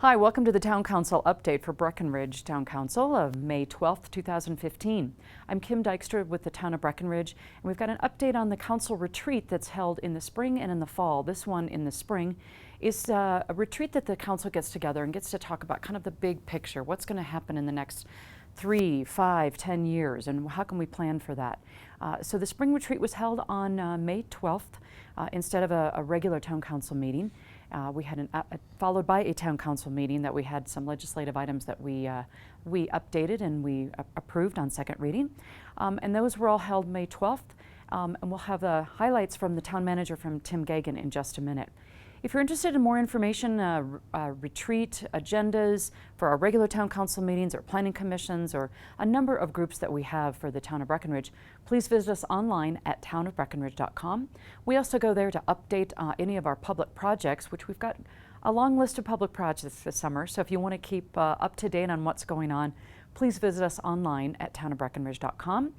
Hi, welcome to the Town Council update for Breckenridge Town Council of May 12th, 2015. I'm Kim Dykstra with the Town of Breckenridge, and we've got an update on the council retreat that's held in the spring and in the fall. This one in the spring is a retreat that the council gets together and gets to talk about kind of the big picture. What's going to happen in the next 3, 5, 10 years, and how can we plan for that? So the spring retreat was held on May 12th instead of a regular town council meeting. We had followed by a town council meeting that we had some legislative items that we updated and we approved on second reading. And those were all held May 12th. And we'll have the highlights from the town manager, from Tim Gagan, in just a minute. If you're interested in more information, retreat agendas for our regular town council meetings or planning commissions or a number of groups that we have for the town of Breckenridge, please visit us online at townofbreckenridge.com. We also go there to update any of our public projects, which we've got a long list of public projects this summer. So if you want to keep up to date on what's going on, please visit us online at townofbreckenridge.com.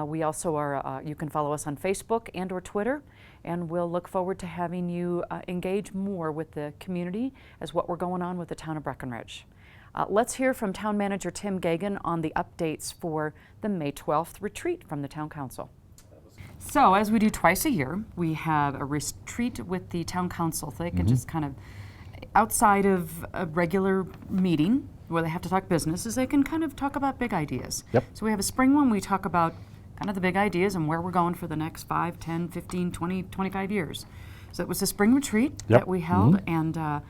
We also are, you can follow us on Facebook and or Twitter, and we'll look forward to having you engage more with the community as what we're going on with the town of Breckenridge. Let's hear from Town Manager Tim Gagan on the updates for the May 12th retreat from the Town Council. So as we do twice a year, we have a retreat with the Town Council. So they can just kind of, outside of a regular meeting where they have to talk business, is they can kind of talk about big ideas. Yep. So we have a spring one, we talk about kind of the big ideas and where we're going for the next 5, 10, 15, 20, 25 years. So it was a spring retreat that we held, and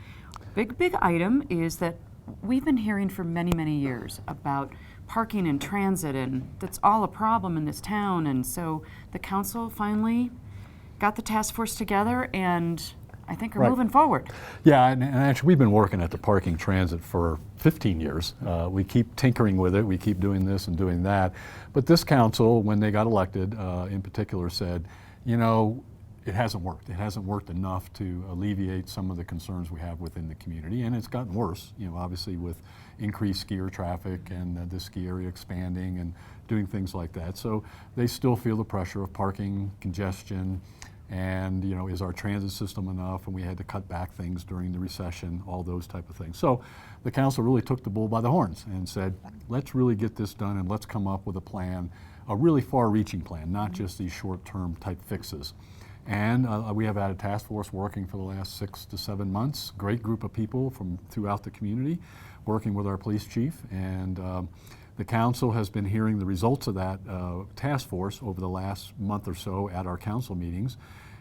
big item is that we've been hearing for many years about parking and transit, and that's all a problem in this town. And so the council finally got the task force together, and I think we're moving forward. Yeah, and actually we've been working at the parking transit for 15 years. We keep tinkering with it, we keep doing this and doing that. But this council, when they got elected, in particular said, you know, it hasn't worked. It hasn't worked enough to alleviate some of the concerns we have within the community, and it's gotten worse, you know, obviously with increased skier traffic and the ski area expanding and doing things like that. So they still feel the pressure of parking, congestion, and, you know, is our transit system enough? And we had to cut back things during the recession, all those type of things. So the council really took the bull by the horns and said, let's really get this done, and let's come up with a plan, a really far-reaching plan, not just these short-term type fixes. And we have had a task force working for the last 6 to 7 months, great group of people from throughout the community, working with our police chief. And the council has been hearing the results of that task force over the last month or so at our council meetings.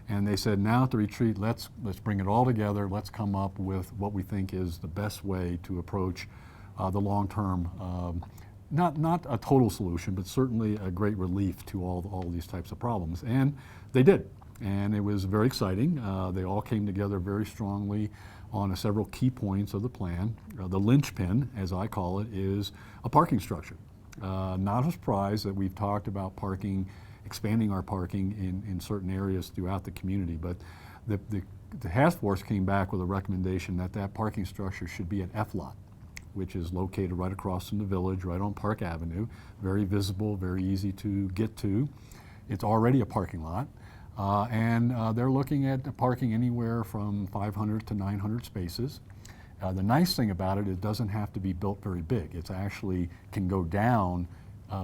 And they said, now at the retreat, let's bring it all together. Let's come up with what we think is the best way to approach the long-term, not a total solution, but certainly a great relief to all these types of problems. And they did. And it was very exciting. They all came together very strongly on several key points of the plan. The linchpin, as I call it, is a parking structure. Not a surprise that we've talked about parking, expanding our parking in certain areas throughout the community, but the task force came back with a recommendation that parking structure should be an F-lot, which is located right across from the village, right on Park Avenue, very visible, very easy to get to. It's already a parking lot. And they're looking at parking anywhere from 500 to 900 spaces. The nice thing about it, it doesn't have to be built very big. It actually can go down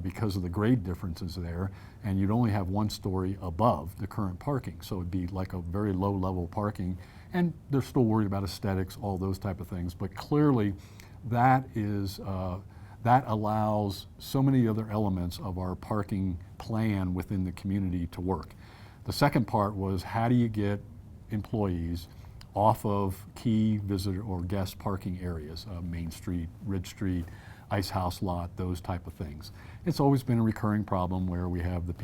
because of the grade differences there, and you'd only have 1 story above the current parking. So it'd be like a very low level parking, and they're still worried about aesthetics, all those type of things. But clearly that is, that allows so many other elements of our parking plan within the community to work. The second part was, how do you get employees off of key visitor or guest parking areas, Main Street, Ridge Street, Ice House Lot, those type of things. It's always been a recurring problem where we have the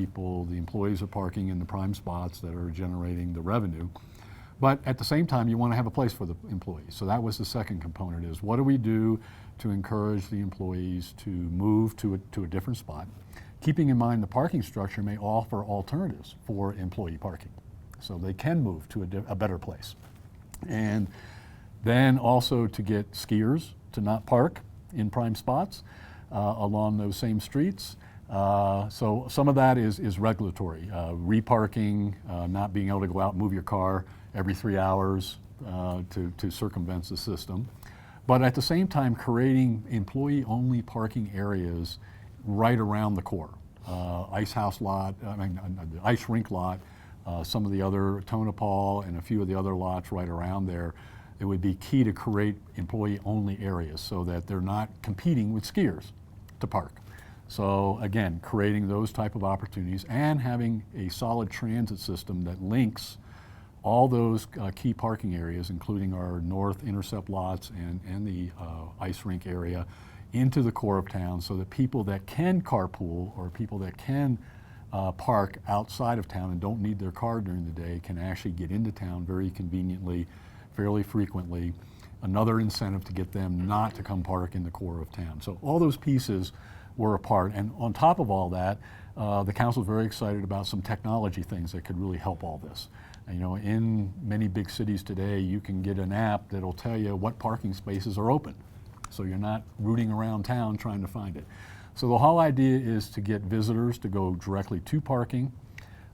employees are parking in the prime spots that are generating the revenue. But at the same time, you want to have a place for the employees. So that was the second component, is what do we do to encourage the employees to move to a different spot? Keeping in mind the parking structure may offer alternatives for employee parking, so they can move to a better place. And then also to get skiers to not park in prime spots along those same streets. So some of that is regulatory, reparking, not being able to go out and move your car every 3 hours to circumvent the system. but at the same time creating employee-only parking areas right around the core. Ice house lot, the ice rink lot, some of the other Tonopah and a few of the other lots right around there. It would be key to create employee-only areas so that they're not competing with skiers to park. So again, creating those type of opportunities and having a solid transit system that links all those key parking areas, including our north intercept lots and the ice rink area, into the core of town so that people that can carpool or people that can park outside of town and don't need their car during the day can actually get into town very conveniently, fairly frequently. Another incentive to get them not to come park in the core of town. So all those pieces were a part. And on top of all that, the council is very excited about some technology things that could really help all this. And, you know, in many big cities today, you can get an app that'll tell you what parking spaces are open. So you're not rooting around town trying to find it. So the whole idea is to get visitors to go directly to parking,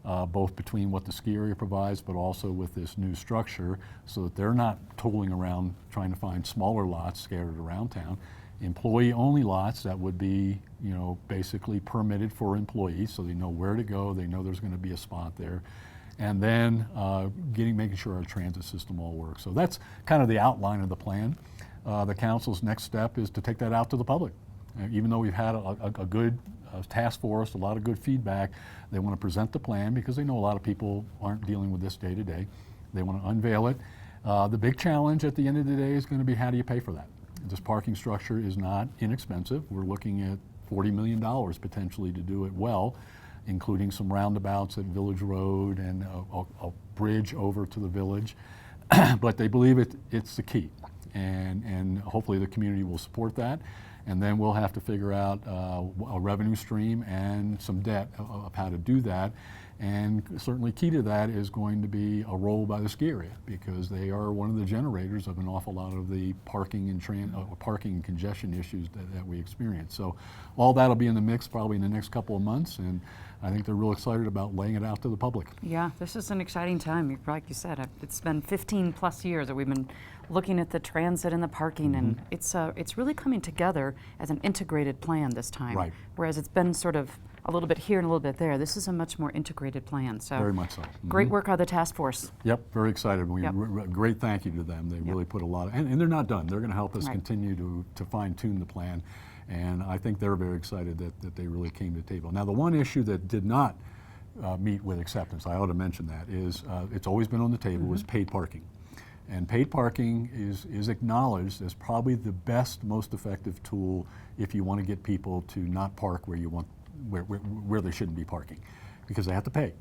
both between what the ski area provides, but also with this new structure, so that they're not tooling around trying to find smaller lots scattered around town. Employee-only lots that would be, you know, basically permitted for employees, so they know where to go, they know there's going to be a spot there. And then making sure our transit system all works. So that's kind of the outline of the plan. The council's next step is to take that out to the public. Even though we've had a good task force, a lot of good feedback, they want to present the plan because they know a lot of people aren't dealing with this day to day. They want to unveil it. The big challenge at the end of the day is going to be, how do you pay for that? This parking structure is not inexpensive. We're looking at $40 million potentially to do it well, including some roundabouts at Village Road and a bridge over to the village. But they believe it's the key. And hopefully the community will support that. And then we'll have to figure out a revenue stream and some debt of how to do that. And certainly key to that is going to be a role by the ski area, because they are one of the generators of an awful lot of the parking and congestion issues that we experience. So all that'll be in the mix probably in the next couple of months, and I think they're real excited about laying it out to the public. Yeah, this is an exciting time. Like you said, it's been 15 plus years that we've been looking at the transit and the parking, and it's really coming together as an integrated plan this time. Right. Whereas it's been sort of a little bit here and a little bit there. This is a much more integrated plan. So very much so. Great work on the task force. Yep, very excited. Yep. Great thank you to them. They really put a lot of, and they're not done. They're going to help us continue to fine tune the plan. And I think they're very excited that they really came to the table. Now, the one issue that did not meet with acceptance, I ought to mention that, is it's always been on the table, is paid parking. And paid parking is acknowledged as probably the best, most effective tool if you want to get people to not park where they shouldn't be parking, because they have to pay.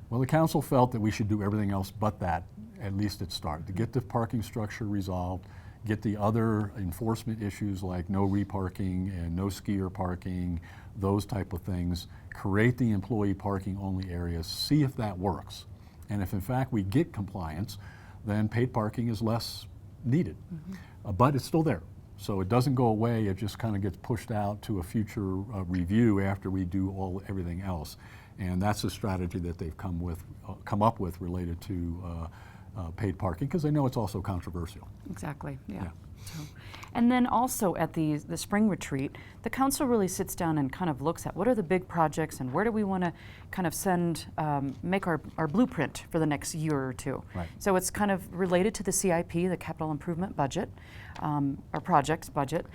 Well, the council felt that we should do everything else but that, at least at start, to get the parking structure resolved, get the other enforcement issues like no reparking and no skier parking, those type of things, create the employee parking only areas, see if that works. And if in fact we get compliance, then paid parking is less needed. But it's still there. So it doesn't go away, it just kind of gets pushed out to a future review after we do everything else. And that's a strategy that they've come up with related to paid parking, because they know it's also controversial. Exactly, yeah. So, and then also at the spring retreat, the council really sits down and kind of looks at what are the big projects and where do we want to kind of make our blueprint for the next year or two. Right. So it's kind of related to the CIP, the capital improvement budget, our projects budget,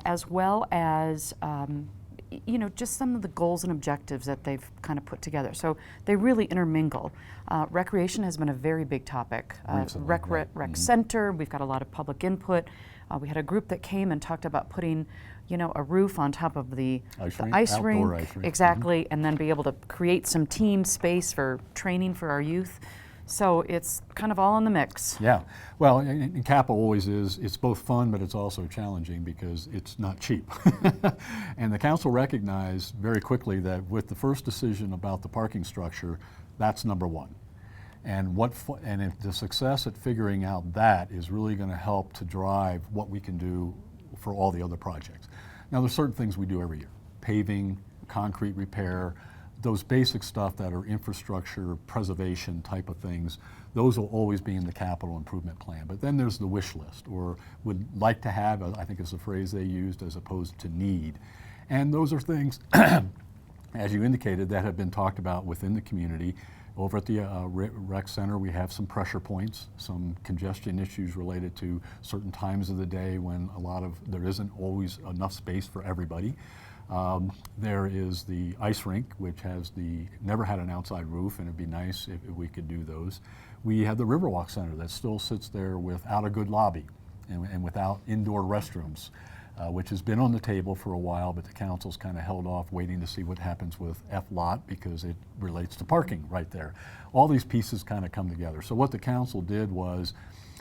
as well as you know, just some of the goals and objectives that they've kind of put together. So they really intermingle. Recreation has been a very big topic. Rec center, we've got a lot of public input. We had a group that came and talked about putting, you know, a roof on top of the ice rink. Exactly, and then be able to create some team space for training for our youth. So it's kind of all in the mix. Yeah, well, and capital always is, it's both fun, but it's also challenging because it's not cheap. And the council recognized very quickly that with the first decision about the parking structure, that's number one. And the success at figuring out that is really going to help to drive what we can do for all the other projects. Now, there's certain things we do every year: paving, concrete repair, those basic stuff that are infrastructure preservation type of things, those will always be in the capital improvement plan. But then there's the wish list, or would like to have, I think is the phrase they used, as opposed to need. And those are things, as you indicated, that have been talked about within the community. Over at the rec center, we have some pressure points, some congestion issues related to certain times of the day when there isn't always enough space for everybody. There is the ice rink, which never had an outside roof, and it'd be nice if we could do those. We have the Riverwalk Center that still sits there without a good lobby and without indoor restrooms, which has been on the table for a while, but the council's kind of held off waiting to see what happens with F-lot because it relates to parking right there. All these pieces kind of come together. So what the council did was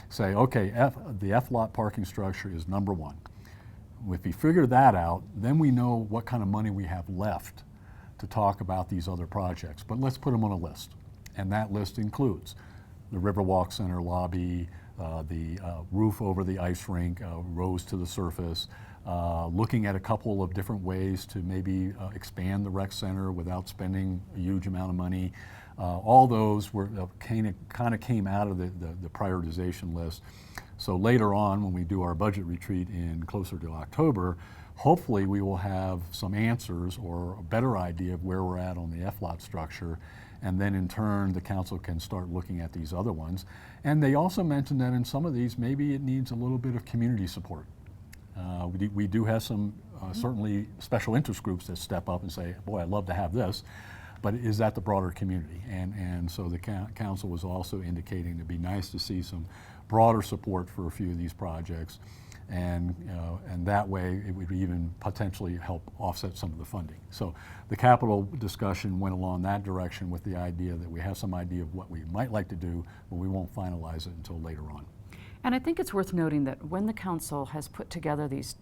say, okay, the F-lot parking structure is number one. If we figure that out, then we know what kind of money we have left to talk about these other projects. But let's put them on a list. And that list includes the Riverwalk Center lobby, the roof over the ice rink, rose to the surface, looking at a couple of different ways to maybe expand the rec center without spending a huge amount of money. All those were kind of came out of the prioritization list. So later on, when we do our budget retreat closer to October, hopefully we will have some answers or a better idea of where we're at on the F-lot structure. And then in turn, the council can start looking at these other ones. And they also mentioned that in some of these, maybe it needs a little bit of community support. We do have some certainly special interest groups that step up and say, boy, I'd love to have this. But is that the broader community? And so the council was also indicating it'd be nice to see some broader support for a few of these projects, and that way it would even potentially help offset some of the funding. So the capital discussion went along that direction with the idea that we have some idea of what we might like to do, but we won't finalize it until later on. And I think it's worth noting that when the council has put together these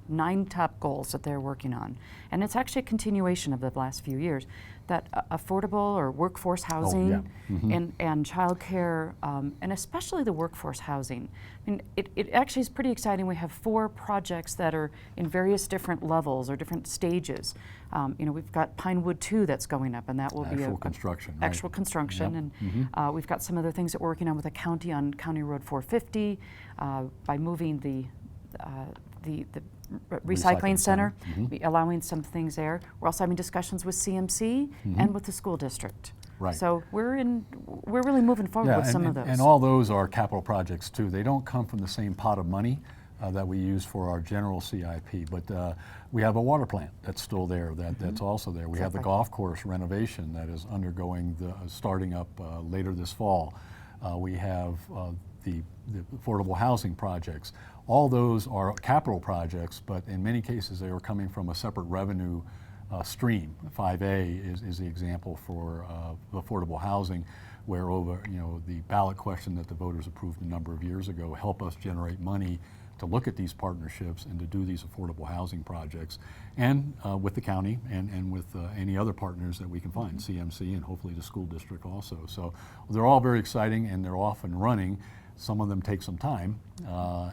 9 top goals that they're working on, and it's actually a continuation of the last few years, that affordable or workforce housing and childcare, and especially the workforce housing. I mean, it actually is pretty exciting. We have 4 projects that are in various different levels or different stages. We've got Pinewood 2 that's going up, and that will be actual construction. Yep. And we've got some other things that we're working on with the county on County Road 450 by moving the recycling center, allowing some things there. We're also having discussions with CMC and with the school district. Right. So we're really moving forward with some of those. And all those are capital projects too. They don't come from the same pot of money that we use for our general CIP, but we have a water plant that's still there, that's also there. We have the golf course renovation that is undergoing starting up later this fall. We have the affordable housing projects. All those are capital projects, but in many cases they are coming from a separate revenue stream. 5A is the example for affordable housing, where over the ballot question that the voters approved a number of years ago help us generate money to look at these partnerships and to do these affordable housing projects, and with the county and with any other partners that we can find, CMC and hopefully the school district also. So they're all very exciting and they're off and running. Some of them take some time,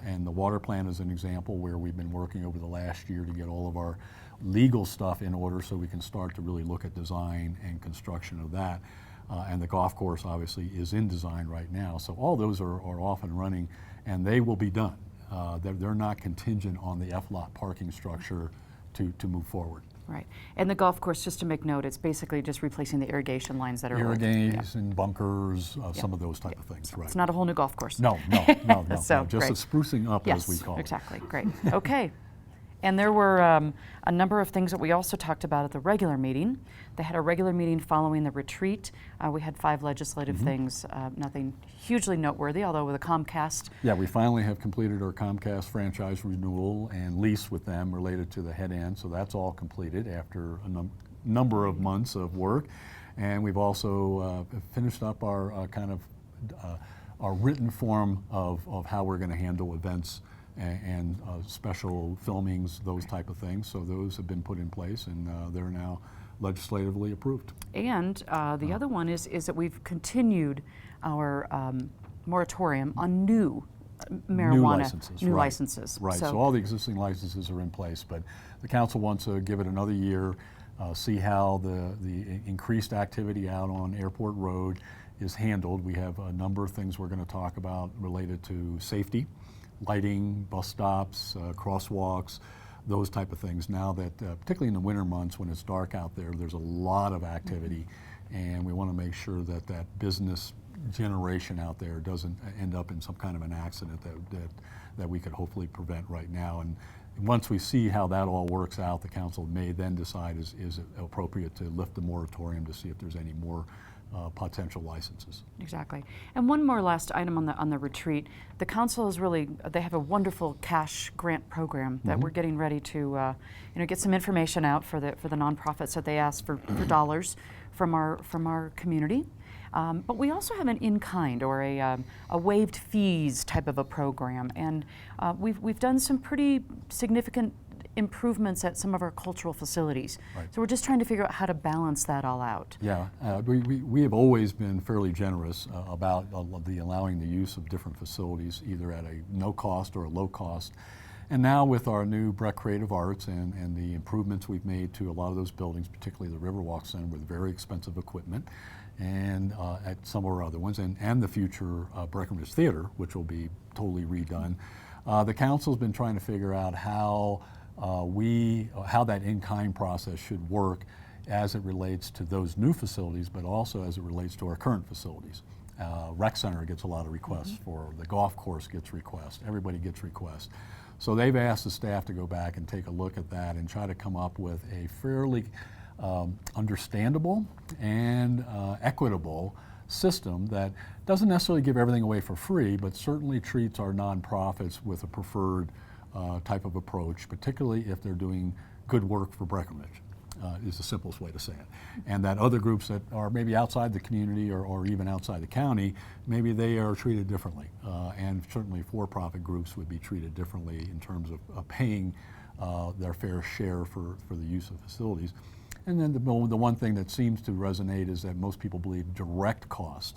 and the water plant is an example where we've been working over the last year to get all of our legal stuff in order so we can start to really look at design and construction of that. And the golf course obviously is in design right now. So all those are off and running, and they will be done. They're not contingent on the F-lot parking structure to move forward. Right. And the golf course, just to make note, it's basically just replacing the irrigation lines that are irrigation, bunkers, some of those type of things. So right. It's not a whole new golf course. No. So, just a sprucing up, as we call it. Exactly. Great. Okay. And there were a number of things that we also talked about at the regular meeting. They had a regular meeting following the retreat. We had 5 legislative things, nothing hugely noteworthy, although with a Comcast. Yeah, we finally have completed our Comcast franchise renewal and lease with them related to the head end, so that's all completed after a number of months of work. And we've also finished up our our written form of how we're going to handle events and special filmings, those type of things. So those have been put in place, and they're now legislatively approved. And the other one is that we've continued our moratorium on new marijuana, new licenses. Right. So all the existing licenses are in place, but the council wants to give it another year see how the increased activity out on Airport Road is handled. We have a number of things we're going to talk about related to safety, lighting, bus stops, crosswalks, those type of things. Now that, particularly in the winter months when it's dark out there, there's a lot of activity, and we want to make sure that that business generation out there doesn't end up in some kind of an accident that we could hopefully prevent right now. And once we see how that all works out, the council may then decide is it appropriate to lift the moratorium to see if there's any more potential licenses. Exactly. And one more last item on the retreat. The council is really, they have a wonderful cash grant program that we're getting ready to get some information out for the nonprofits that they ask for dollars from our community. But we also have an in-kind or a waived fees type of a program, and we've done some pretty significant improvements at some of our cultural facilities. Right. So we're just trying to figure out how to balance that all out. Yeah, we have always been fairly generous about allowing the use of different facilities, either at a no cost or a low cost. And now with our new Breck Creative Arts and the improvements we've made to a lot of those buildings, particularly the Riverwalk Center with very expensive equipment, and at some of our other ones, and the future Breckenridge Theater, which will be totally redone, the council's been trying to figure out how that in-kind process should work as it relates to those new facilities, but also as it relates to our current facilities. Rec Center gets a lot of requests for, the golf course gets requests, everybody gets requests. So they've asked the staff to go back and take a look at that and try to come up with a fairly understandable and equitable system that doesn't necessarily give everything away for free, but certainly treats our nonprofits with a preferred type of approach, particularly if they're doing good work for Breckenridge, is the simplest way to say it. And that other groups that are maybe outside the community or even outside the county, maybe they are treated differently. And certainly for-profit groups would be treated differently in terms of paying their fair share for the use of facilities. And then the one thing that seems to resonate is that most people believe direct cost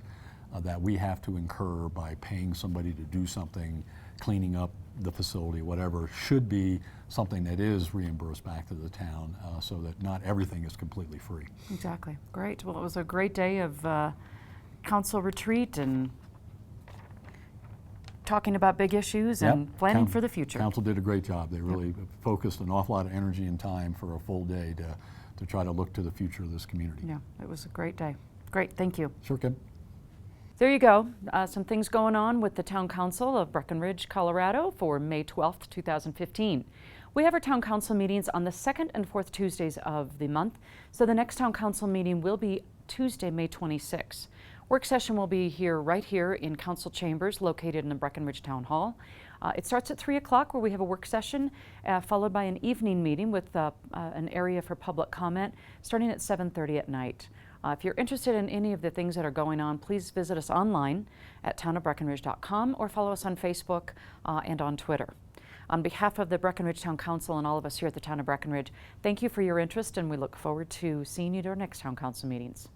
that we have to incur by paying somebody to do something, cleaning up the facility, whatever, should be something that is reimbursed back to the town so that not everything is completely free. Exactly. Great. Well, it was a great day of council retreat and talking about big issues and planning for the future. Council did a great job. They really focused an awful lot of energy and time for a full day to try to look to the future of this community. Yeah, it was a great day. Great, thank you. Sure, Kim. There you go. Some things going on with the Town Council of Breckenridge, Colorado for May 12th, 2015. We have our Town Council meetings on the 2nd and 4th Tuesdays of the month, so the next Town Council meeting will be Tuesday, May 26th. Work session will be right here in Council Chambers located in the Breckenridge Town Hall. It starts at 3 o'clock where we have a work session followed by an evening meeting with an area for public comment starting at 7:30 at night. If you're interested in any of the things that are going on, please visit us online at townofbreckenridge.com or follow us on Facebook and on Twitter. On behalf of the Breckenridge Town Council and all of us here at the Town of Breckenridge, thank you for your interest, and we look forward to seeing you at our next Town Council meetings.